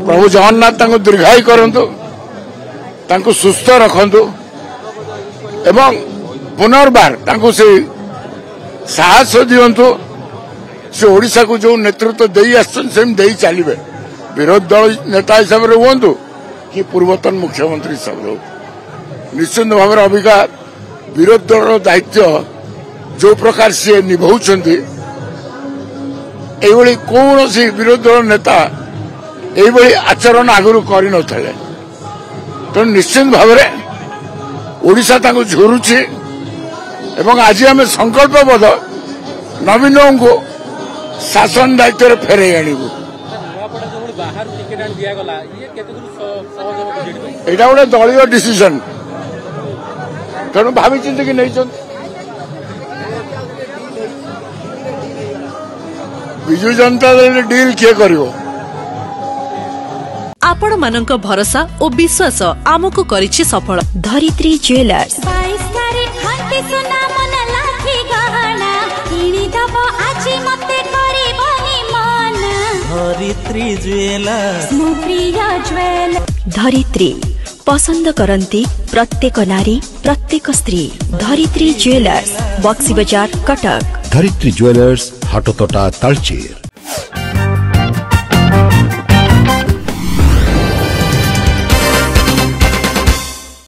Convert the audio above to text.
प्रभु जगन्नाथ दीर्घायु करंतु, सुस्थ रखंतु एवं पुनर्बार से साहस दिंतु। से ओडिशा को जो नेतृत्व दे दे चलिए विरोधी दल नेता हिसाब से हूँ कि पूर्वतन मुख्यमंत्री हिसाब से निश्चित भाव में अबिका विरोधी दल दायित्व जो प्रकार सी निभाउछंती एभली कौन सी विरोधी दल नेता एभली आचरण आगु कर तेणु निश्चित भाव में ओडिशा तांको झुरुची एवं आज आम संकल्पबद्ध नवीन को शासन दायित्व फेरे आणबू। यहाँ गोटे दलीय डिसीजन तेणु भावी चिंत कि नहीं विजु जनता दल डील किए करिवो। आपण मानक भरोसा और विश्वास आमको करिछि सफल। धरित्री ज्वेलर्स धरित्री पसंद करती प्रत्येक नारी प्रत्येक स्त्री। धरित्री ज्वेलर्स बक्सी बाजार कटक। धरित्री ज्वेलर्स हाटोतोटा तालचेर।